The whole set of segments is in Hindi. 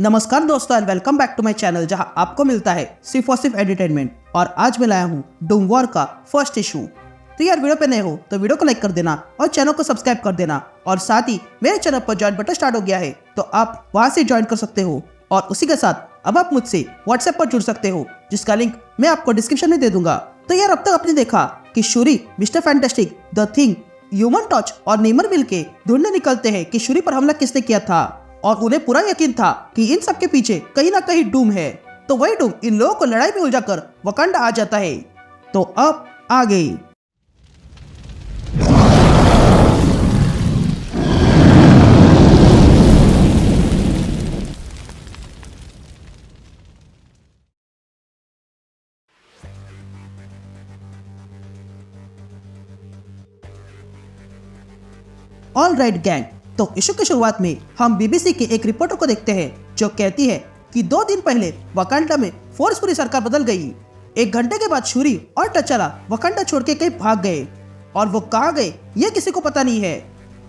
नमस्कार दोस्तों and welcome back to my channel जहां आपको मिलता है सिर्फ और सिर्फ एंटरटेनमेंट। और आज मैं लाया हूं डूम वॉर का फर्स्ट इशू। तो यार वीडियो पे नए हो तो वीडियो को लाइक कर देना और चैनल को सब्सक्राइब कर देना। और साथ ही मेरे चैनल पर ज्वाइन बटन स्टार्ट हो गया है तो आप वहां से ज्वाइन कर सकते हो। और उसी के साथ अब आप मुझसे व्हाट्सएप पर जुड़ सकते हो जिसका लिंक मैं आपको डिस्क्रिप्शन में दे दूंगा। तो यार अब तक आपने देखा कि शूरी, mister fantastic, the thing, human torch और नेमर मिलके ढूंढने निकलते हैं कि शूरी पर हमला किसने किया था। और उन्हें पूरा यकीन था कि इन सब के पीछे कहीं ना कहीं डूम है। तो वही डूम इन लोगों को लड़ाई में उलझाकर वकांडा आ जाता है। तो अब आ गई। ऑल राइट गैंग, तो इशू की शुरुआत में हम बीबीसी के एक रिपोर्टर को देखते हैं जो कहती है कि 2 दिन पहले वकांडा में फोर्सफुली सरकार बदल गई। 1 घंटे के बाद शूरी और टचाला वकांडा छोड़ के कहीं भाग गए और वो कहाँ गए ये किसी को पता नहीं है।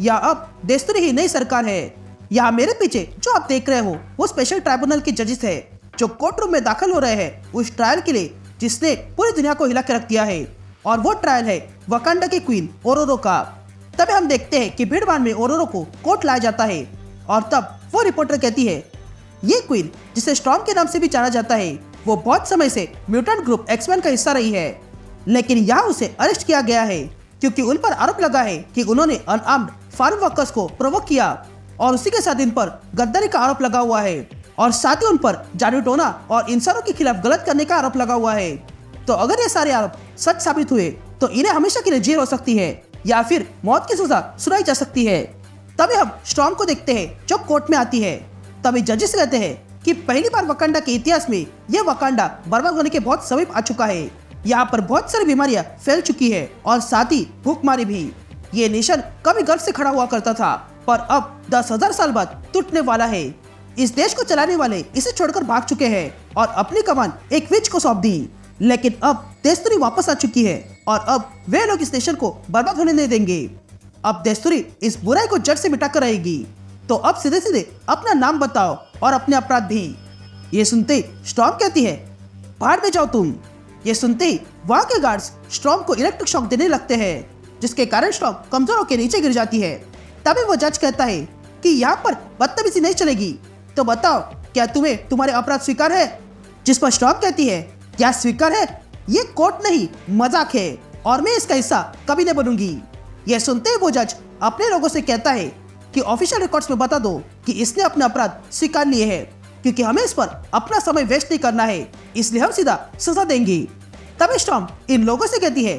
या अब देस्तुरी ही नई सरकार है। यहाँ मेरे पीछे जो आप देख रहे हो वो स्पेशल ट्राइब्यूनल के जजेस है जो कोर्ट रूम में दाखिल हो रहे हैं उस ट्रायल के लिए जिसने पूरी दुनिया को हिला के रख दिया है। और वो ट्रायल है वकांडा की क्वीन ओरोरो का। तभी हम देखते हैं कि भीड़ भाड़ में ओरोरो को कोर्ट लाया जाता है और तब वो रिपोर्टर कहती है ये क्वीन जिसे स्टॉर्म के नाम से भी जाना जाता है वो बहुत समय से म्यूटेंट ग्रुप एक्समैन का हिस्सा रही है। लेकिन यहाँ उसे अरेस्ट किया गया है क्योंकि उन पर आरोप लगा है कि उन्होंने अनआर्म्ड फार्म वर्कर्स को प्रोवोक किया और उसी के साथ इन पर गद्दारी का आरोप लगा हुआ है। और साथ ही उन पर जादू टोना और इंसानों के खिलाफ गलत करने का आरोप लगा हुआ है। तो अगर ये सारे आरोप सच साबित हुए तो इन्हें हमेशा के लिए जेल हो सकती है या फिर मौत की सजा सुनाई जा सकती है। तभी हम स्टॉर्म को देखते हैं जो कोर्ट में आती है। तभी जजेस कहते हैं कि पहली बार वकांडा के इतिहास में यह वकांडा बर्बाद होने के बहुत समीप आ चुका है। यहाँ पर बहुत सारी बीमारियां फैल चुकी है और साथ ही भूखमारी भी। ये नेशन कभी गर्व से खड़ा हुआ करता था पर अब 10,000 साल बाद टूटने वाला है। इस देश को चलाने वाले इसे छोड़कर भाग चुके हैं और अपनी कमान एक विच को सौंप दी। लेकिन अब देस्तुरी वापस आ चुकी है और अब वे लोग इस नेशन को बर्बाद होने नहीं देंगे। अब देस्तुरी इस बुराई को जड़ से मिटाकर रहेगी। तो अब सीधे सीधे अपना नाम बताओ और अपने अपराध भी। ये सुनते ही स्टॉर्म कहती है बाहर में जाओ तुम। ये सुनते ही वहाँ के गार्ड्स स्टॉर्म को इलेक्ट्रिक शॉक देने लगते हैं जिसके कारण स्टॉर्म कमजोर होकर नीचे गिर जाती है। तभी वो जज कहता है कि यहाँ पर बदतमीजी नहीं चलेगी। तो बताओ क्या तुम्हें तुम्हारे अपराध स्वीकार है। जिस पर स्टॉर्म कहती है क्या स्वीकार है, ये कोर्ट नहीं मजाक है और मैं इसका हिस्सा कभी नहीं बनूंगी। यह सुनते ही वो जज अपने लोगों से कहता है कि ऑफिशियल रिकॉर्ड्स में बता दो कि इसने अपने अपराध स्वीकार लिए हैं क्योंकि हमें इस पर अपना समय वेस्ट नहीं करना है इसलिए हम सीधा सजा देंगे। तभी स्टॉर्म इन लोगों से कहती है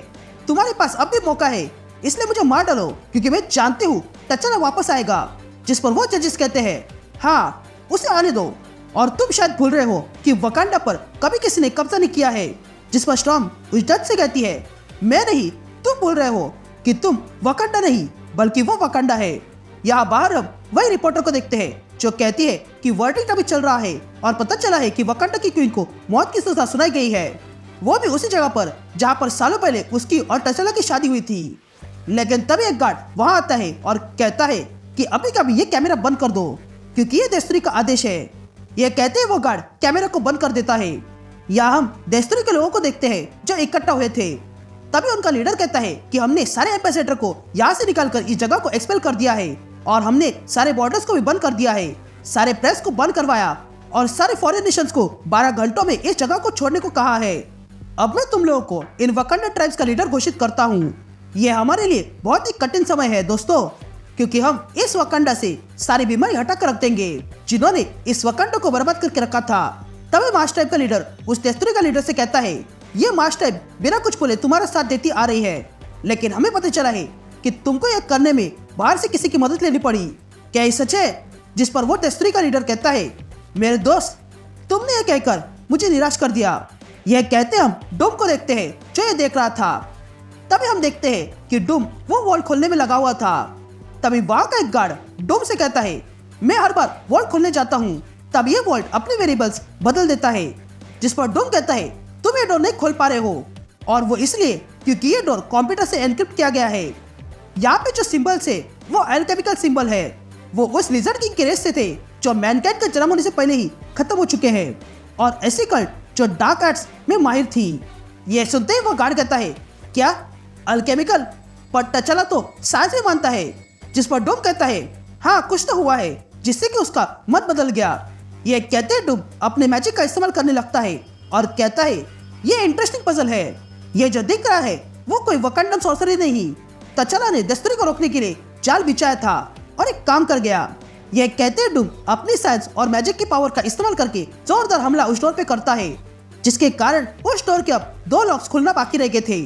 तुम्हारे पास अब भी मौका है इसलिए मुझे मार डालो क्योंकि मैं जानती हूँ टचाला वापस आएगा। जिस पर वो जजेस कहते हैं हाँ उसे आने दो और तुम शायद भूल रहे हो कि वकांडा पर कभी किसी ने कब्जा नहीं किया है। जिस पर स्टॉर्म उस जज से कहती है मैं नहीं तुम भूल रहे हो कि तुम वकांडा नहीं बल्कि वो वकांडा है। यहाँ बाहर हम वही रिपोर्टर को देखते हैं जो कहती है कि वर्डिक्ट अभी चल रहा है और पता चला है कि वकांडा की क्वीन को मौत की सजा सुनाई गई है। वो भी उसी जगह पर जहाँ पर सालों पहले उसकी और टचाला की शादी हुई थी। लेकिन तभी एक गार्ड वहाँ आता है और कहता है कि अभी कभी ये कैमरा बंद कर दो क्योंकि ये देस्तुरी का आदेश है। यह कहते हैं वो गार्ड कैमरा को बंद कर देता है। या हम देस्तुरी के लोगों को देखते हैं जो इकट्ठा हुए थे। तभी उनका लीडर कहता है कि हमने सारे एम्बेसडर को यहाँ से निकालकर इस जगह को एक्सपेल कर दिया है और हमने सारे बॉर्डर्स को भी बंद कर दिया है, सारे प्रेस को बंद करवाया और सारे फॉरेन नेशंस को 12 घंटों में इस जगह को छोड़ने को कहा है। अब मैं तुम लोगों को इन वकांडा ट्राइब्स का लीडर घोषित करता हूँ। ये हमारे लिए बहुत ही कठिन समय है दोस्तों क्योंकि हम इस वकांडा से सारी बीमारी हटा कर रख देंगे जिन्होंने इस वकांडा को बर्बाद करके रखा था। तभी मार्श ट्राइब का लीडर उस देस्तुरी का लीडर से कहता है ये मार्श ट्राइब बिना कुछ बोले तुम्हारा साथ देती आ रही है लेकिन हमें पता चला है कि तुमको यह करने में बाहर से किसी की मदद लेनी पड़ी। क्या ये सच है। जिस पर वो देस्तुरी का लीडर कहता है मेरे दोस्त तुमने यह कहकर मुझे निराश कर दिया। यह कहते हम डूम को देखते हैं जो ये देख रहा था। तभी हम देखते हैं कि डूम वो वॉल्ट खोलने में लगा हुआ था। तभी वहाँ का एक गार्ड डूम से कहता है मैं हर बार वॉल्ट खोलने जाता हूँ तब ये वॉल्ट अपने वेरिएबल्स बदल देता है। जिस पर डूम कहता है तुम ये डोर नहीं खोल पा रहे हो और वो इसलिए क्योंकि ये डोर कंप्यूटर से एनक्रिप्ट किया गया है। यहाँ पे जो सिंबल्स है वो एल्केमिकल सिंबल है। वो उस लिजर्ड किंग के रेस से थे जो मैनकाइंड का जन्म होने से पहले ही खत्म हो चुके हैं, और ऐसी कल्ट जो डार्क आर्ट्स में माहिर थी। ये सुनते ही वो गार्ड कहता है, क्या अल्केमिकल? पर टचला तो साइंस में मानता है। जिस पर डूम कहता है, हाँ कुछ तो हुआ है जिससे कि उसका मत बदल गया। ये कहते डूम अपने मैजिक का इस्तेमाल करने लगता है और कहता है, ये इंटरेस्टिंग पजल है। ये जो दिख रहा है वो कोई वकांडन सॉर्सरी नहीं। तचला ने दस्तूरी को रोकने के लिए जाल बिछाया था और एक काम कर गया। यह कहते डूम अपनी साइंस और मैजिक की पावर का इस्तेमाल करके जोरदार हमला उस डोर पे करता है, जिसके कारण उस डोर के अब 2 लॉक्स खुलना बाकी रह गए थे।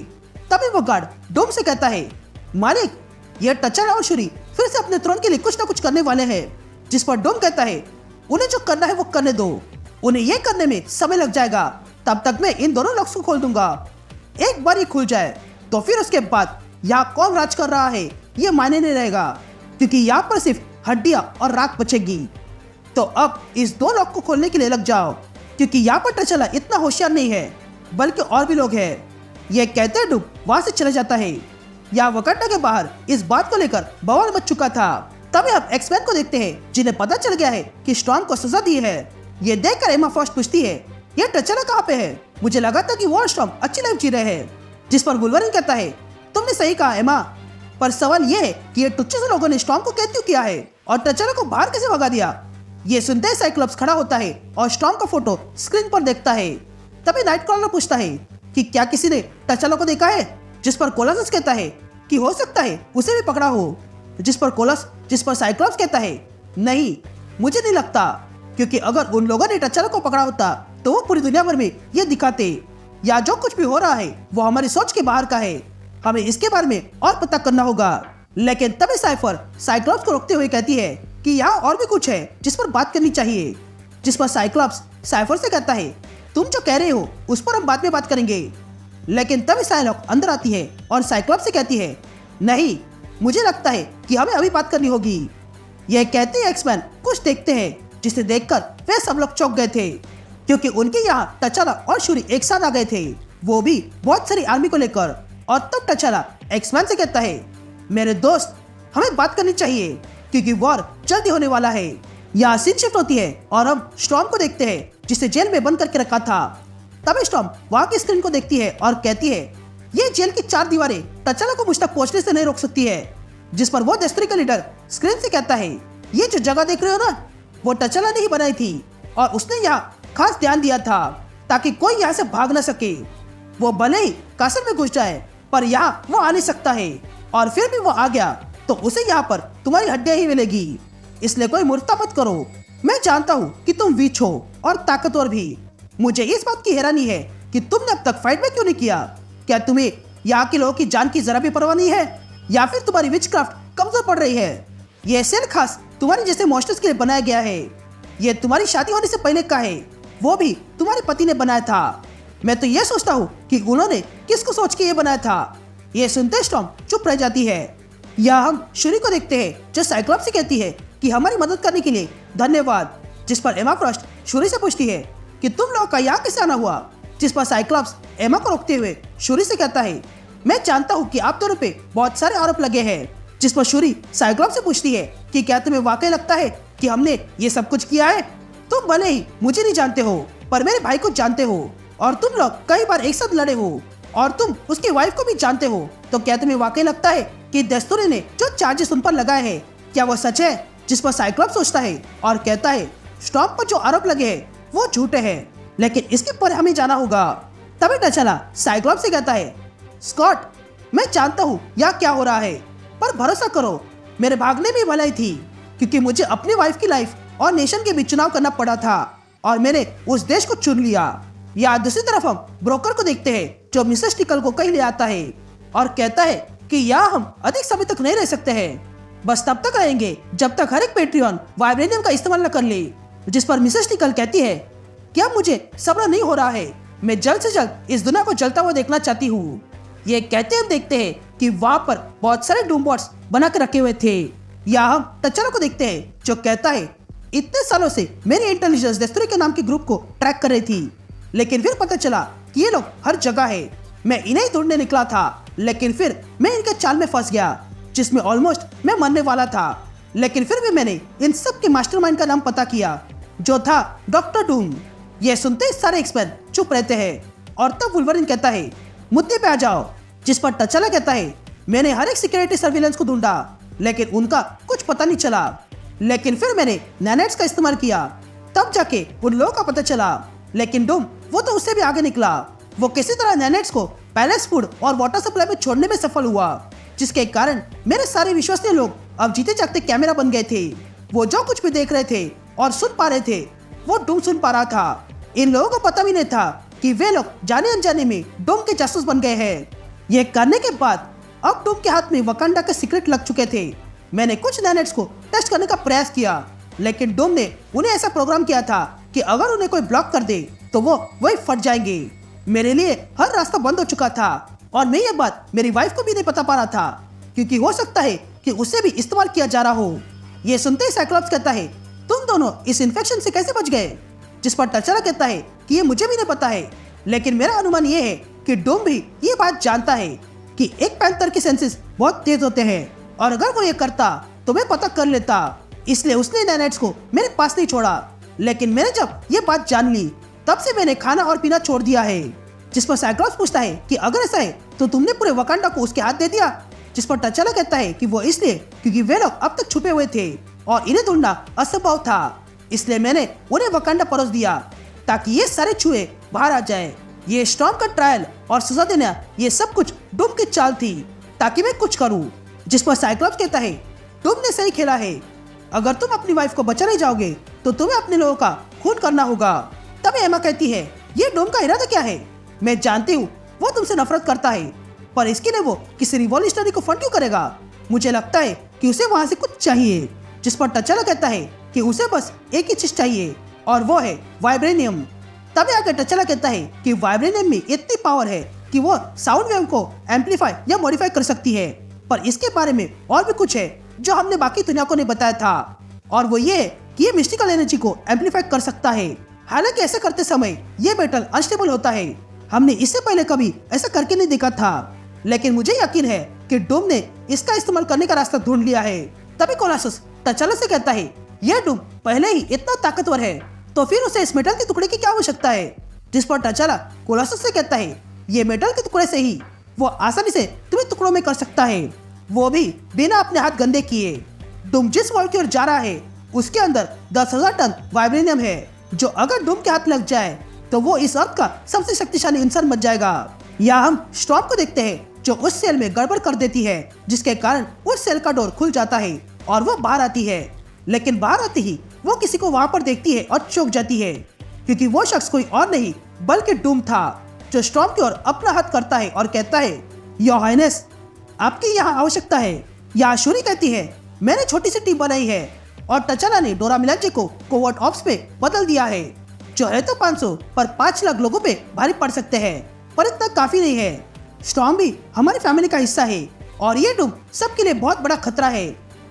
तभी वो गार्ड डूम से कहता है, मालिक ये टचला और शुरी फिर से अपने थ्रोन के लिए कुछ न कुछ करने वाले हैं। जिस पर डूम कहता है, उन्हें जो करना है वो करने दो, उन्हें ये करने में समय लग जाएगा, तब तक मैं इन दोनों लॉक्स को खोल दूंगा। एक बार ये खुल जाए तो फिर उसके बाद यहाँ कौन राज कर रहा है ये मायने नहीं रहेगा, क्योंकि यहाँ पर सिर्फ हड्डियां और राख बचेगी। तो अब इस 2 लॉक को खोलने के लिए लग जाओ, क्योंकि यहाँ पर टचला इतना होशियार नहीं है, बल्कि और भी लोग हैं। ये कहते डूम वहां से चला जाता है। यहाँ वकांडा के बाहर इस बात को लेकर बवाल मच चुका था। तभी अब एक्समैन को देखते हैं, जिन्हें पता चल गया है कि स्टॉर्म को सजा दी है। ये देखकर एमा फर्स्ट पूछती है, ये टचला कहाँ पे है? मुझे लगा था कि वो स्टॉर्म अच्छी लाइफ जी रहे हैं। जिस पर वुल्वरीन कहता है, तुमने सही कहा एमा, पर सवाल ये है कि ये टुच्चे से लोगों ने स्टॉर्म को कैद क्यों किया है और टचला को बाहर कैसे भगा दिया? ये सुनते ही साइक्लोप्स खड़ा होता है और स्टॉर्म का फोटो स्क्रीन पर देखता है। तभी नाइटक्रॉलर पूछता है कि क्या किसी ने टचला को देखा है? जिस पर कोलोसस कहता है कि हो सकता है उसे भी पकड़ा हो। जिस पर साइक्लोप्स कहता है, नहीं मुझे नहीं लगता, क्योंकि अगर उन लोगों ने टचला को पकड़ा होता तो वो पूरी दुनिया भर में ये दिखाते। या जो कुछ भी हो रहा है वो हमारी सोच के बाहर का है, हमें इसके बारे में और पता करना होगा। लेकिन तभी साइफर साइक्लोप्स को रोकते हुए कहती है कि यहाँ और भी कुछ है जिस पर बात करनी चाहिए। जिस पर साइक्लोप्स साइफर से कहता है, तुम जो कह रहे हो उस पर हम बाद में बात करेंगे। लेकिन तभी साइलॉक अंदर आती है और साइक्लोप्स से कहती है, नहीं मुझे लगता है कि हमें अभी बात करनी होगी। यह कहते ही एक्समैन कुछ देखते हैं, जिसे देखकर वे सब लोग चौंक गए थे, क्योंकि उनके यहाँ टचला और शुरी एक साथ आ गए थे, वो भी बहुत सारी आर्मी को लेकर। और तब टचला एक्समैन से कहता है, मेरे दोस्त हमें बात करनी चाहिए, क्योंकि वॉर जल्दी होने वाला है। यहाँ सीन शिफ्ट होती है और हम स्टॉर्म को देखते हैं, जिसे जेल में बंद करके रखा था। तभी स्टॉर्म वहाँ की स्क्रीन को देखती है और कहती है, ये जेल की 4 दीवारें टचला को मुझ तक पहुंचने से नहीं रोक सकती है। जिस पर वो दस्तूरी का लीडर स्क्रीन से कहता है, ये जो जगह देख रहे हो ना, वो टचला ने ही बनाई थी और उसने यहाँ खास ध्यान दिया था ताकि कोई यहाँ से भाग न सके। वो भले ही कासल में घुस जाए पर यहाँ वो आ नहीं सकता है, और फिर भी वो आ गया तो उसे यहाँ पर तुम्हारी हड्डियां ही मिलेगी। इसलिए कोई मूर्खता मत करो। मैं जानता हूँ कि तुम वीच हो और ताकतवर भी। मुझे इस बात की हैरानी है कि तुमने अब तक फाइट में क्यों नहीं किया। क्या तुम्हें यहाँ के लोगों की जान की जरा भी परवाह नहीं है, या फिर तुम्हारी विचक्राफ्ट कमजोर पड़ रही है? यह सेल खास तुम्हारे जैसे मॉन्स्टर्स के लिए बनाया गया है। यह तुम्हारी शादी होने से पहले का है, वो भी तुम्हारे पति ने बनाया था। मैं तो ये सोचता हूँ कि उन्होंने किसको सोच के ये बनाया था। ये सुनते स्टॉर्म चुप रह जाती है। या हम शुरी को देखते हैं, जो साइक्लोप्स से कहती है कि हमारी मदद करने के लिए धन्यवाद। जिस पर एमा फ्रॉस्ट शुरी से पूछती है कि तुम लोगों का यहाँ कैसे आना हुआ। जिस पर साइक्लोप्स एमा को रोकते हुए शुरी से कहता है, मैं जानता हूँ कि आप दोनों पे बहुत सारे आरोप लगे हैं। जिस पर शुरी साइक्लोप्स से पूछती है कि क्या तुम्हें वाकई लगता है कि हमने ये सब कुछ किया है? तुम भले ही मुझे नहीं जानते हो, पर मेरे भाई को जानते हो, और तुम लोग कई बार एक साथ लड़े हो, और तुम उसकी वाइफ को भी जानते हो। तो क्या तुम्हें वाकई लगता है कि दस्तूरी ने जो चार्जेस उन पर लगाए हैं क्या वो सच है? जिस पर साइक्लोप्स सोचता है और कहता है, स्टॉर्म पर जो आरोप लगे हैं वो झूठे हैं, लेकिन इसके पर हमें जाना होगा। तभी टचला साइक्लोप्स से कहता है, स्कॉट मैं जानता हूँ यहाँ क्या हो रहा है, पर भरोसा करो मेरे भागने में भलाई थी, क्योंकि मुझे अपनी वाइफ की लाइफ और नेशन के बीच चुनाव करना पड़ा था और मैंने उस देश को चुन लिया। या दूसरी तरफ हम ब्रोकर को देखते हैं, जो मिसेस टिकल को कहीं ले आता है और कहता है कि यहाँ हम अधिक समय तक नहीं रह सकते हैं, बस तब तक रहेंगे जब तक हर एक पेट्रियन वाइब्रेनियम का इस्तेमाल न कर ले। जिस पर मिसेस टिकल कहती है कि अब मुझे सब्र नहीं हो रहा है, मैं जल्द से जल्द इस दुनिया को जलता हुआ देखना चाहती हूँ। ये कहते हम देखते हैं कि वहाँ पर बहुत सारे डूमबॉट्स बना के रखे हुए थे। या हम टचला को देखते हैं, जो कहता है, इतने सालों से मेरी इंटेलिजेंस दस्तूरी के नाम के ग्रुप को ट्रैक कर रही थी, लेकिन फिर पता चला कि ये लोग हर जगह है। मैं इन्हें ढूंढने निकला था, लेकिन फिर मैं इनके चाल में फंस गया, जिसमें ऑलमोस्ट मैं मरने वाला था। लेकिन फिर भी मैंने इन सब के मास्टरमाइंड का नाम पता किया, जो था डॉक्टर डूम। ये सुनते ही सारे एक्समैन चुप रहते हैं और तब वुल्वरिन कहता है, मुद्दे पे आ जाओ। जिस पर तचाला कहता है, मैंने हर एक सिक्योरिटी सर्विलेंस को ढूंढा लेकिन उनका कुछ पता नहीं चला, लेकिन फिर मैंने नैनेट्स का इस्तेमाल किया, तब जाके उन लोगों का पता चला। लेकिन डूम वो तो उससे भी आगे निकला। वो किसी तरह नैनेट्स को पैलेस फूड और वाटर सप्लाई में छोड़ने में सफल हुआ, जिसके कारण मेरे सारे विश्वसनीय लोग अब जीते जागते कैमरा बन गए थे। वो जो कुछ भी देख रहे थे और सुन पा रहे थे वो डूम सुन पा रहा था। इन लोगों को पता भी नहीं था कि वे लोग जाने अनजाने में डूम के जासूस बन गए हैं। ये करने के बाद अब डूम के हाथ में वकांडा के सीक्रेट लग चुके थे। मैंने कुछ नैनेट्स को टेस्ट करने का प्रयास किया, लेकिन डूम ने उन्हें ऐसा प्रोग्राम किया था कि अगर उन्हें कोई ब्लॉक कर दे तो वो वही फट जाएंगे। मेरे लिए हर रास्ता बंद हो चुका था और मैं ये बात मेरी वाइफ को भी नहीं बता पा रहा था, क्योंकि हो सकता है कि उसे भी इस्तेमाल किया जा रहा हो। ये सुनते ही साइक्लॉप्स कहता है, तुम दोनों इस इन्फेक्शन से कैसे बच गए? जिस पर तचाला कहता है कि ये मुझे भी नहीं पता है, लेकिन मेरा अनुमान ये है कि डूम भी ये बात जानता है कि एक पैंथर के सेंसेस बहुत तेज होते हैं और अगर वो ये करता तो मैं पता कर लेता, इसलिए उसने नैनेट्स को मेरे पास नहीं छोड़ा। लेकिन मैंने जब ये बात जान ली तब से मैंने खाना और पीना छोड़ दिया है। जिस पर साइक्लॉप्स पूछता है कि अगर ऐसा है तो तुमने पूरे वकांडा को उसके हाथ दे दिया? जिस पर तचाला कहता है कि वो इसलिए क्योंकि वे लोग अब तक छुपे हुए थे और इन्हें ढूंढना असंभव था, इसलिए मैंने उन्हें वकांडा परोस दिया ताकि ये सारे छुए बाहर आ जाए। ये स्टॉर्म का ट्रायल और सजा देना ये सब कुछ डूम की चाल थी ताकि मैं कुछ करूं। जिस पर साइक्लॉप्स कहता है, डूम ने सही खेला है, अगर तुम अपनी वाइफ को बचाने जाओगे तो तुम्हें अपने लोगों का खून करना होगा। तब एमा कहती है, ये डूम का इरादा क्या है? मैं जानती हूँ वो तुमसे नफरत करता है, पर इसके लिए वो किसी रिवॉल्यूशनरी को फंड क्यों करेगा? मुझे लगता है कि उसे वहाँ से कुछ चाहिए। जिस पर तचाला कहता है कि उसे बस एक ही चीज चाहिए और वो है वाइब्रेनियम। तभी आगे तचाला कहता है कि वाइब्रेनियम में इतनी पावर है कि वो साउंड वेव को एम्पलीफाई या मॉडिफाई कर सकती है, पर इसके बारे में और भी कुछ है जो हमने बाकी दुनिया को नहीं बताया था, और वो ये कि ये मिस्टिकल एनर्जी को एम्पलीफाई कर सकता है। हालांकि ऐसा करते समय ये मेटल अनस्टेबल होता है, हमने इससे पहले कभी ऐसा करके नहीं देखा था, लेकिन मुझे यकीन है कि डूम ने इसका इस्तेमाल करने का रास्ता ढूंढ लिया है। तभी कोलासस तचाला से कहता है, यह डूम पहले ही इतना ताकतवर है तो फिर उसे इस मेटल के टुकड़े की क्या आवश्यकता है? जिस पर तचाला कोलासस से कहता है, ये मेटल के टुकड़े से ही वो आसानी से तुम्हें टुकड़ों में कर सकता है, वो भी बिना अपने हाथ गंदे किए। डूम जिस वर्ल्ड की ओर जा रहा है उसके अंदर 10,000 टन वाइब्रेनियम है, जो अगर डूम के हाथ लग जाए तो वो इस अर्थ का सबसे शक्तिशाली इंसान बन जाएगा। या हम स्टॉर्म को देखते हैं जो उस सेल में गड़बड़ कर देती है, जिसके कारण उस सेल का डोर खुल जाता है और वो बाहर आती है। लेकिन बाहर आते ही वो किसी को वहां पर देखती है और चौंक जाती है, क्योंकि वो शख्स कोई और नहीं बल्कि डूम था, जो स्टॉर्म की ओर अपना हाथ करता है और कहता है, योर हाइनेस, आपकी यहाँ आवश्यकता है। यहाँ शूरी कहती है, मैंने छोटी सी टीम बनाई है और तचाला ने डोरा मिलाजे को कोवर्ट ऑप्स पे बदल दिया है, जो है तो 500 पर 5 लाख लोगों पे भारी पड़ सकते हैं, पर इतना काफी नहीं है। स्टॉर्म भी हमारी फैमिली का हिस्सा है और ये डूम सबके लिए बहुत बड़ा खतरा है।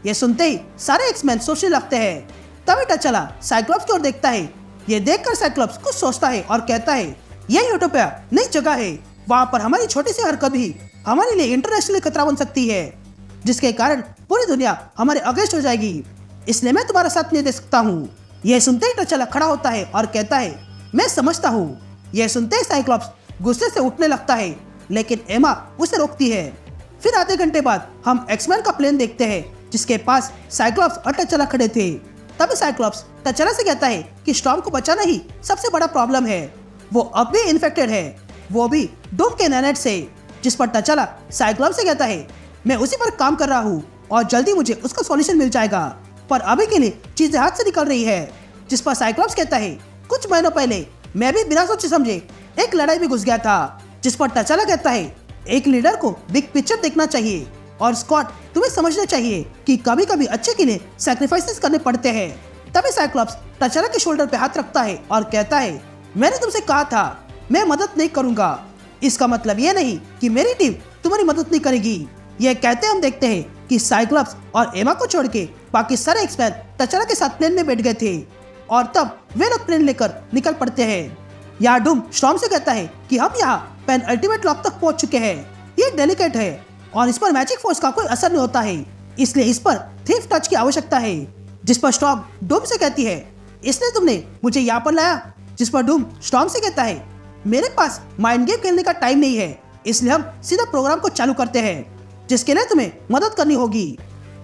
ये सुनते ही सारे एक्समैन सोचने लगते हैं। तभी तचाला साइक्लॉप्स की ओर देखता है। ये देखकर साइक्लॉप्स कुछ सोचता है और कहता है, यह यूटोपिया नई जगह है, वहाँ पर हमारी छोटी सी हरकत भी हमारे लिए इंटरनेशनल खतरा बन सकती है, जिसके कारण पूरी दुनिया हमारे अगेंस्ट हो जाएगी, इसलिए मैं तुम्हारा साथ नहीं दे सकता हूँ। यह सुनते ही तचाला खड़ा होता है और कहता है, मैं समझता हूँ। यह सुनते ही साइक्लॉप्स गुस्से से उठने लगता है, लेकिन एमा उसे रोकती है। फिर आधे घंटे बाद हम एक्समैन का प्लेन देखते हैं, जिसके पास साइक्लॉप्स और तचाला खड़े थे। तभी साइक्लॉप्स तचाला से कहता है कि स्टॉर्म को बचाना ही सबसे बड़ा प्रॉब्लम है, वो अब भी इन्फेक्टेड है, वो भी डूम के नैनेट से। जिस पर तचाला साइक्लॉप्स से कहता है, मैं उसी पर काम कर रहा हूँ और जल्दी मुझे उसका सॉल्यूशन मिल जाएगा, पर अभी के लिए चीजें हाथ से निकल रही है। जिस पर साइक्लॉप्स कहता है, कुछ महीनों पहले मैं भी बिना सोचे समझे एक लड़ाई में घुस गया था। जिस पर तचाला कहता है, एक लीडर को बिग पिक्चर देखना चाहिए और स्कॉट, तुम्हें समझना चाहिए कि कभी कभी अच्छे के लिए सैक्रिफाइसेस करने पड़ते हैं। तभी साइक्लॉप्स तचाला के शोल्डर पे हाथ रखता है और कहता है, मैंने तुमसे कहा था मैं मदद नहीं करूंगा, इसका मतलब ये नहीं कि मेरी टीम तुम्हारी मदद नहीं करेगी। यह कहते हम देखते हैं कि साइक्लॉप्स और एमा को छोड़ के बाकी सारे एक्समैन तचाला के साथ प्लेन में बैठ गए थे और तब वे लोग प्लेन लेकर निकल पड़ते हैं। यहाँ डूम स्टॉर्म से कहता है कि हम यहाँ पेन अल्टीमेट लॉक तक पहुंच चुके हैं, ये डेलिकेट है और इस पर मैजिक फोर्स का कोई असर नहीं होता है, इसलिए इस पर थीफ टच की आवश्यकता है। जिस पर स्टॉर्म डूम से कहती है, इसलिए तुमने मुझे यहाँ पर लाया। जिस पर डूम स्टॉर्म से कहता है, मेरे पास माइंड गेम खेलने का टाइम नहीं है, इसलिए हम सीधा प्रोग्राम को चालू करते हैं, जिसके लिए तुम्हें मदद करनी होगी।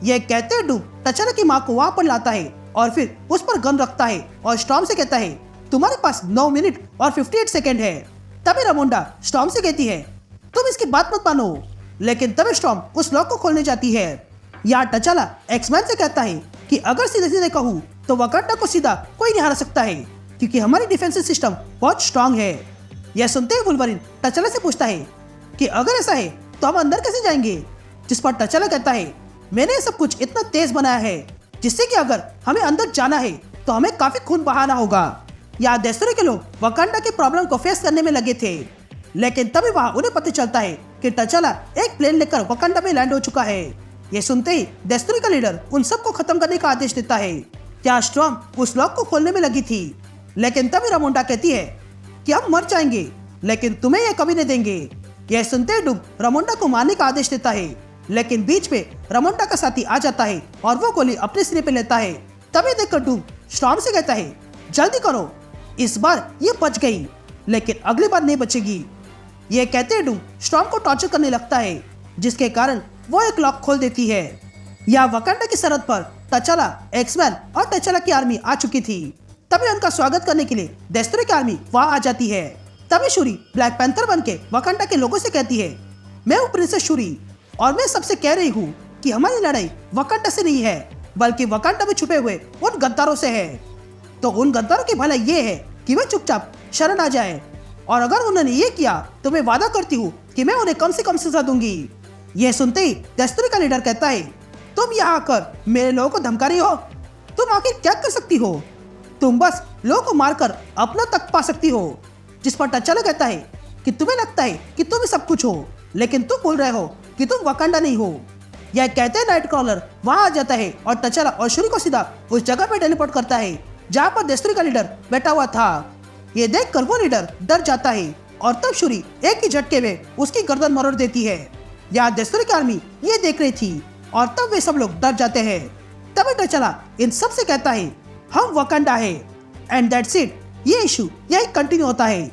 यह कहते हुए डूम तचाला की माँ को वहाँ पर लाता है और फिर उस पर गन रखता है और स्टॉर्म से कहता है, तुम्हारे पास 9 मिनट और 58 सेकेंड है। तभी रामोंडा स्टॉर्म से कहती है, तुम इसकी बात मत मानो। लेकिन तभी स्टॉर्म उस लॉक को खोलने जाती है। यहाँ तचाला एक्समैन से कहता है कि अगर सीधे सीधे कहूँ तो वकांडा को सीधा कोई नहीं हरा सकता है, क्योंकि हमारी डिफेंसिव सिस्टम बहुत स्ट्रांग है। यह सुनते ही वुल्वरीन तचाला से पूछता है कि अगर ऐसा है तो हम अंदर कैसे जाएंगे। जिस पर तचाला कहता है, मैंने सब कुछ इतना तेज बनाया है जिससे कि अगर हमें अंदर जाना है तो हमें काफी खून बहाना होगा। यहाँ देशरे के लोग वकांडा के प्रॉब्लम को फेस करने में लगे थे, लेकिन तभी वहाँ उन्हें पता चलता है कि तचाला एक प्लेन लेकर वकांडा में लैंड हो चुका है। ये सुनते ही देशरे का लीडर उन सबको खत्म करने का आदेश देता है। क्या स्टॉर्म उस लॉक को खोलने में लगी थी, लेकिन तभी रामोंडा कहती है कि हम मर जाएंगे, लेकिन तुम्हें यह कभी नहीं देंगे। यह सुनते ही डूम रामोंडा को मारने का आदेश देता है, लेकिन बीच में रामोंडा का साथी आ जाता है और वो गोली अपने सिरे पे लेता है। तभी देखकर डूम स्टॉर्म से कहता है, जल्दी करो, इस बार ये बच गई, लेकिन अगली बार नहीं बचेगी। यह कहते ही डूम स्टॉर्म को टॉर्चर करने लगता है, जिसके कारण वो एक लॉक खोल देती है। यहाँ वकांडा की सरहद पर तचाला, एक्समैन और तचाला की आर्मी आ चुकी थी। तभी उनका स्वागत करने के लिए देशरे की आर्मी वहाँ आ जाती है। तभी शूरी ब्लैक पैंथर बन के वकांडा के लोगों से कहती है, मैं हूँ प्रिंसेस शूरी और मैं सबसे कह रही हूँ कि हमारी लड़ाई वकांडा से नहीं है, बल्कि वकांडा में छुपे हुए उन गद्दारों से है। तो उन गद्दारों की भलाई ये है कि वे चुपचाप शरण आ जाए, और अगर उन्होंने ये किया तो मैं वादा करती हूँ कि मैं उन्हें कम से कम सजा दूंगी। यह सुनते ही देशरे का लीडर कहता है, तुम यहाँ आकर मेरे लोगों को धमका रही हो, तुम आखिर क्या कर सकती हो, तुम बस लोगों को मारकर अपना तक पा सकती हो। जिस पर तचाला कहता है कि तुम्हें लगता है कि तुम सब कुछ हो, लेकिन तुम बोल रहे हो कि तुम वकांडा नहीं हो। यह कहते हैं नाइट क्रॉलर वहां आ जाता है और तचाला और शूरी को सीधा उस जगह पे टेलीपोर्ट करता है जहां पर देशरे का लीडर बैठा हुआ था। ये देखकर वो लीडर डर जाता है और तब शूरी एक ही झटके में उसकी गर्दन मरोड़ देती है। यहाँ देशरे की आर्मी ये देख रही थी और तब वे सब लोग डर जाते हैं। तभी तचाला इन सब से कहता है, हम वकांडा है, एंड दैट्स इट। ये इशू यही कंटिन्यू होता है।